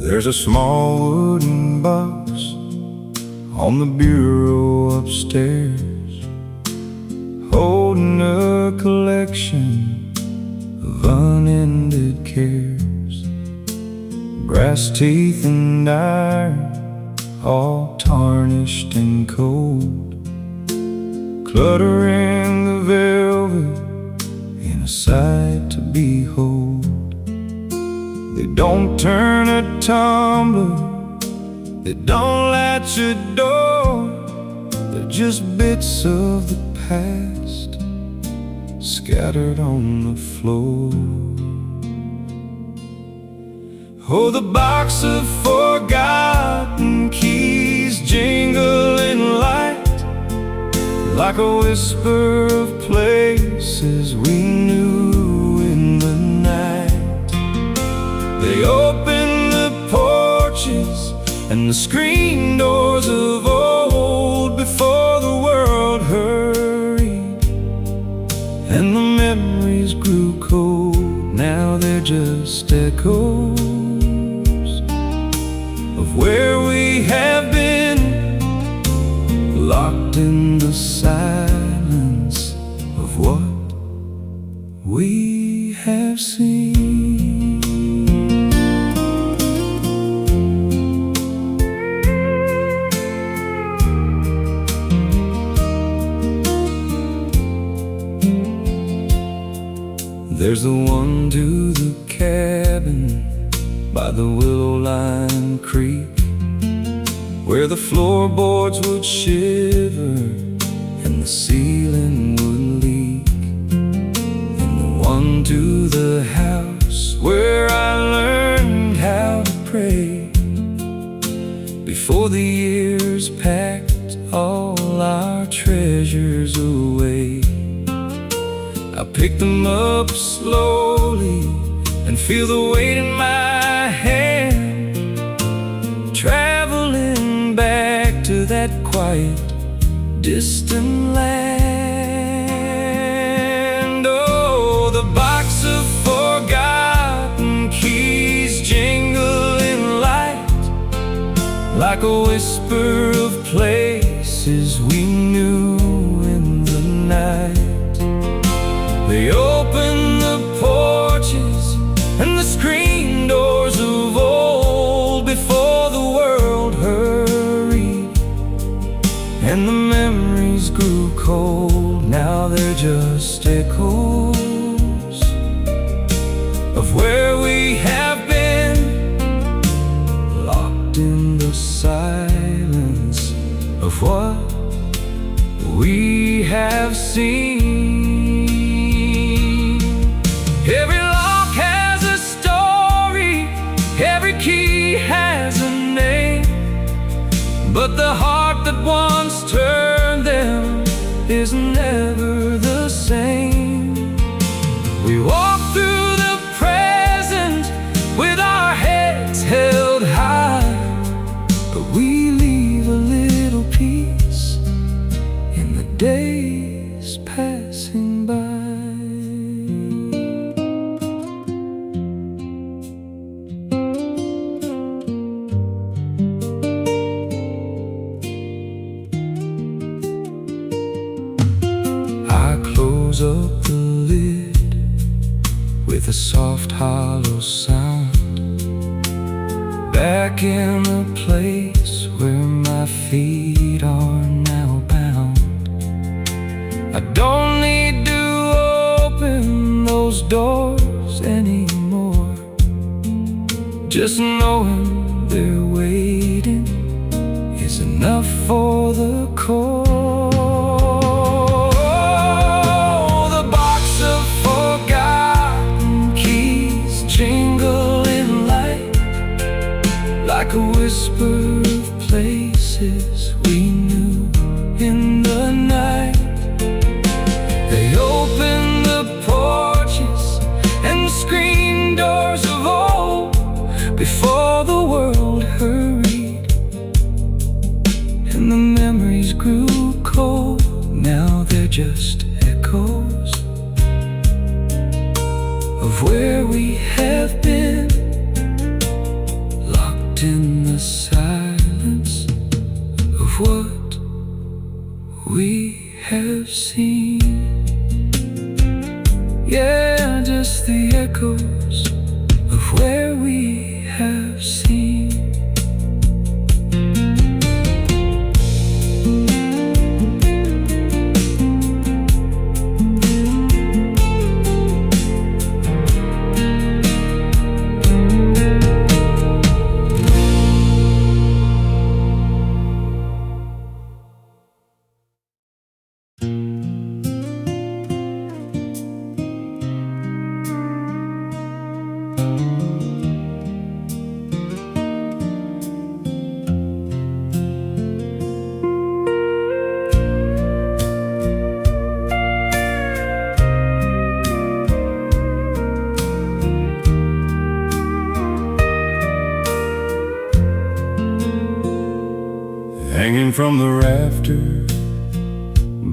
There's a small wooden box on the bureau upstairs, holding a collection of unended cares. Brass teeth and iron, all tarnished and cold, cluttering the velvet in a sight to behold. They don't turn a tumbler, they don't latch a door, they're just bits of the past scattered on the floor. Oh, the box of forgotten keys jingling light, like a whisper of places we knew in the night. They open the porches and the screen doors of old before the world hurried, and the memories grew cold. Now they're just echoes of where we have been, locked in the silence of what we have seen. There's the one to the cabin by the willow-lined creek, where the floorboards would shiver and the ceiling would leak. And the one to the house where I learned how to pray before the years packed all our treasures away. I pick them up slowly and feel the weight in my hand, traveling back to that quiet, distant land. Oh, the box of forgotten keys jingling light, like a whisper of places we knew in the night. They open the porches and the screen doors of old before the world hurried, and the memories grew cold. Now they're just echoes of where we have been, locked in the silence of what we have seen. Every lock has a story, every key has a name, but the heart that once turned them is never the same. We walk through the present with our heads held high, but we leave a little peace in the days passing by. Close up the lid with a soft hollow sound, back in the place where my feet are now bound. I don't need to open those doors anymore, just knowing they're waiting is enough for the core. Like a whisper of places we knew in the night. They open the porches and screen doors of old before the world hurried, and the memories grew cold. Now they're just echoes of where we have been, in the silence of what we have seen. Yeah, just the echoes of where we have seen. Hanging from the rafter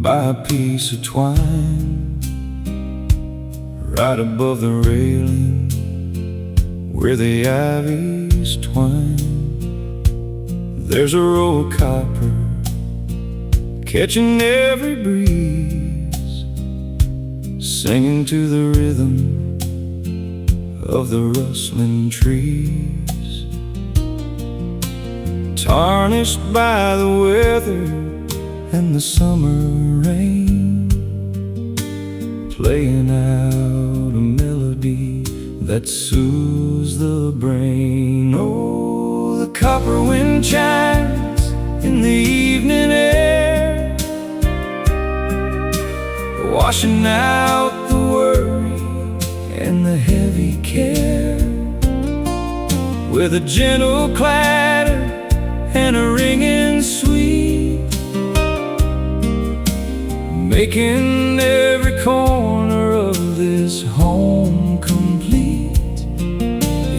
by a piece of twine, right above the railing where the ivy's twine, there's a row of copper catching every breeze, singing to the rhythm of the rustling trees. Tarnished by the weather and the summer rain, playing out a melody that soothes the brain. Oh, the copper wind chimes in the evening air, washing out the worry and the heavy care, with a gentle clatter and a ringing sweet, making every corner of this home complete.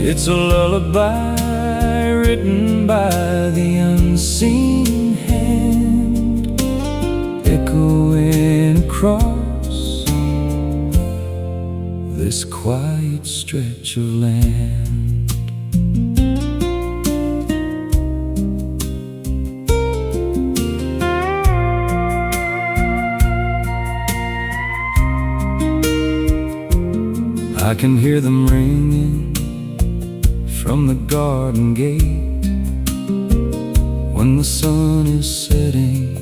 It's a lullaby written by the unseen hand, echoing across this quiet stretch of land. I can hear them ringing from the garden gate when the sun is setting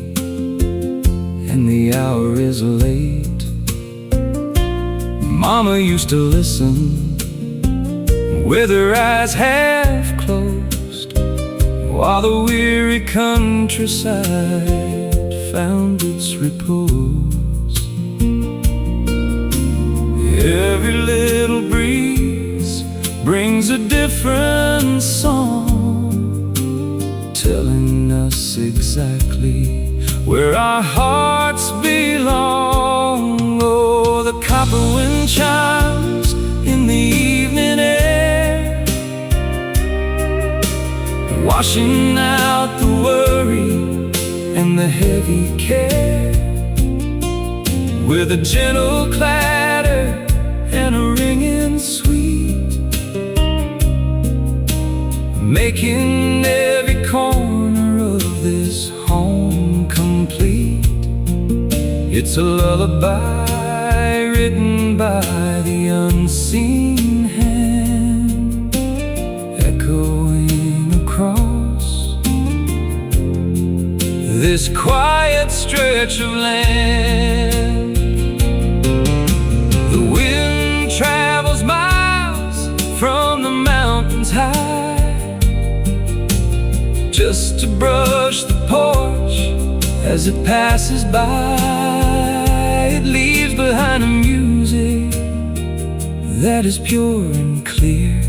and the hour is late. Mama used to listen with her eyes half closed while the weary countryside found its repose. Every little breeze brings a different song, telling us exactly where our hearts belong. Oh, the copper wind chimes in the evening air, washing out the worry and the heavy care, with a gentle clatter and a ringing sweet, making every corner of this home complete. It's a lullaby written by the unseen hand, echoing across this quiet stretch of land. The wind travels miles from the mountains high, just to brush the porch as it passes by. It leaves behind a music that is pure and clear,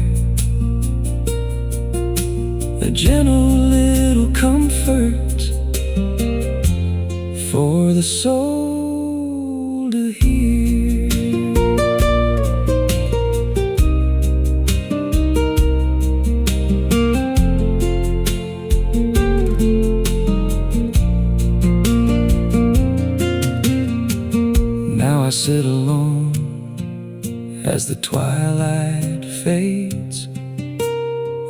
a gentle little comfort for the soul to hear. Now I sit alone as the twilight fades,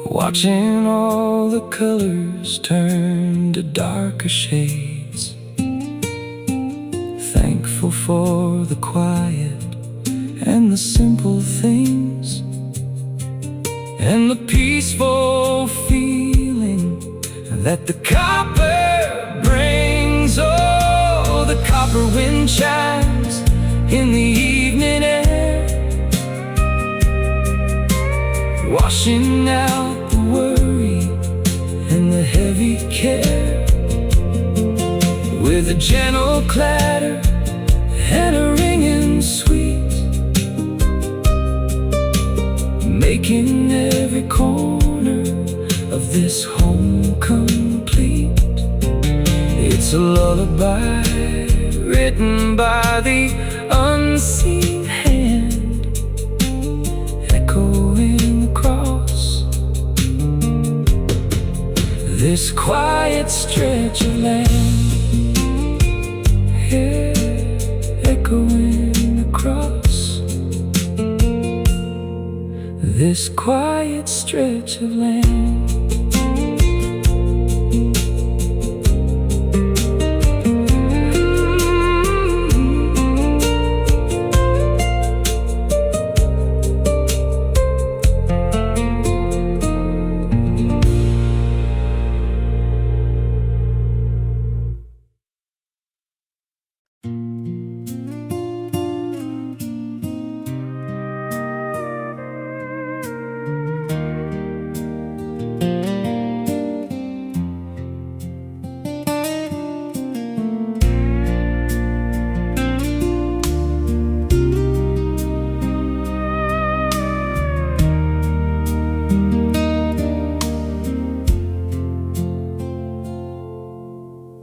watching all the colors turn to darker shades, thankful for the quiet and the simple things, and the peaceful feeling that the copper brings. Oh, the copper wind chimes in the evening air, washing out the worry and the heavy care, with a gentle clatter and a ringing sweet, making every corner of this home complete. It's a lullaby written by the unseen hand, echoing across this quiet stretch of land. Yeah, echoing across this quiet stretch of land.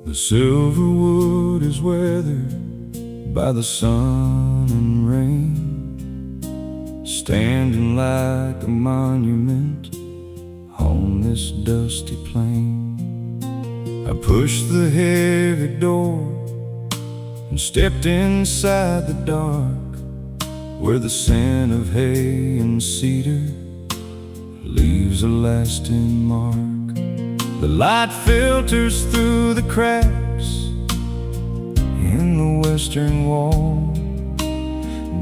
The silver wood is weathered by the sun and rain, standing like a monument on this dusty plain. I pushed the heavy door and stepped inside the dark, where the scent of hay and cedar leaves a lasting mark. The light filters through the cracks in the western wall,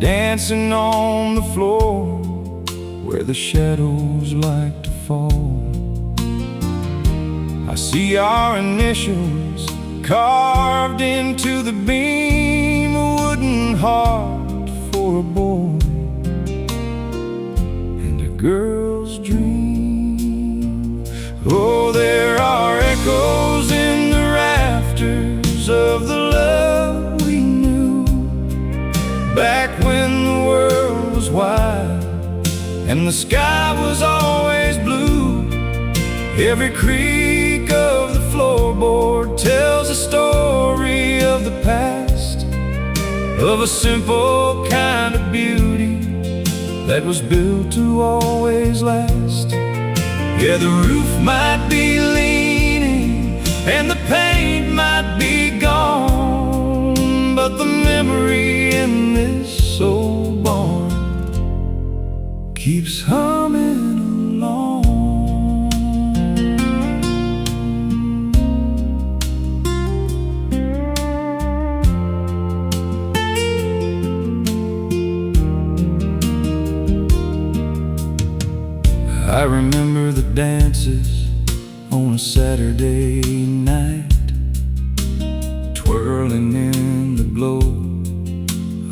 dancing on the floor where the shadows like to fall. I see our initials carved into the beam, a wooden heart for a boy and a girl's dream. Oh, there are echoes in the rafters of the the sky was always blue. Every creak of the floorboard tells a story of the past, of a simple kind of beauty that was built to always last. Yeah, the roof might be leaning and the paint might be gone, but the memory in this old barn keeps humming along. I remember the dances on a Saturday night, twirling in the glow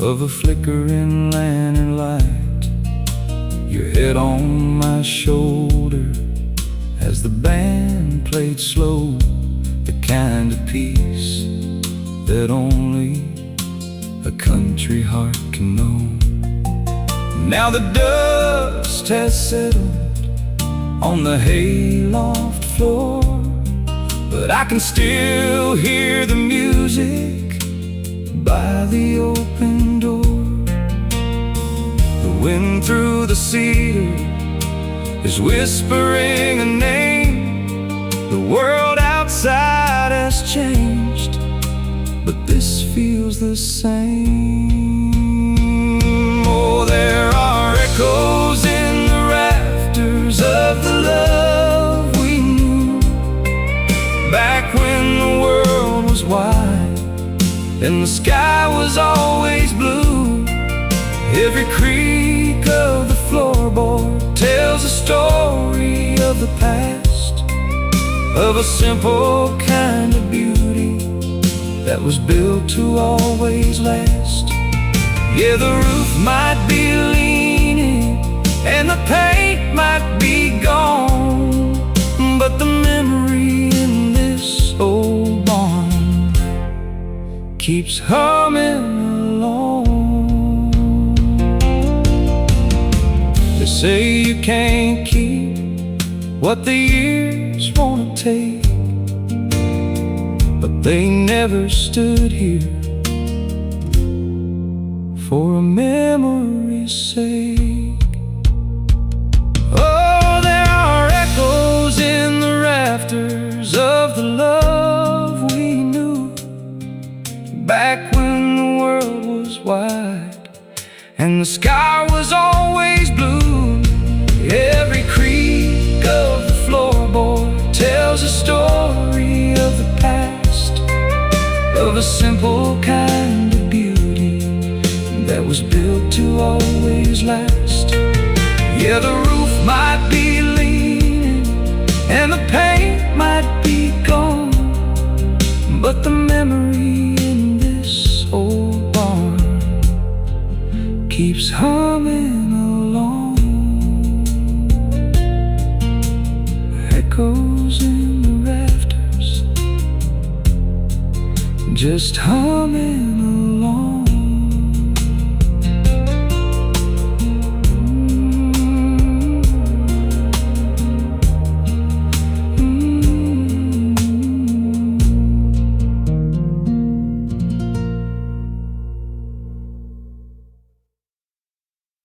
of a flickering lantern light. Your head on my shoulder as the band played slow, the kind of peace that only a country heart can know. Now the dust has settled on the hayloft floor, but I can still hear the music by the open door. The wind through the cedar is whispering a name. The world outside has changed, but this feels the same. Oh, there are echoes in the rafters of the love we knew, back when the world was wide and the sky was always blue. Every creak of the floorboard tells a story of the past, of a simple kind of beauty that was built to always last. Yeah, the roof might be leaning and the paint might be gone, but the memory in this old barn keeps humming along. They say you can't keep what the years wanna take, but they never stood here for a memory's sake. Oh, there are echoes in the rafters of the love we knew, back when the world was wide and the sky was always blue. Every creak of the floorboard tells a story of the past, of a simple kind of beauty that was built to always last. Yeah, the roof might be leaning and the paint might be gone, but the memory in this old barn keeps humming along. Echoes in the rafters, just humming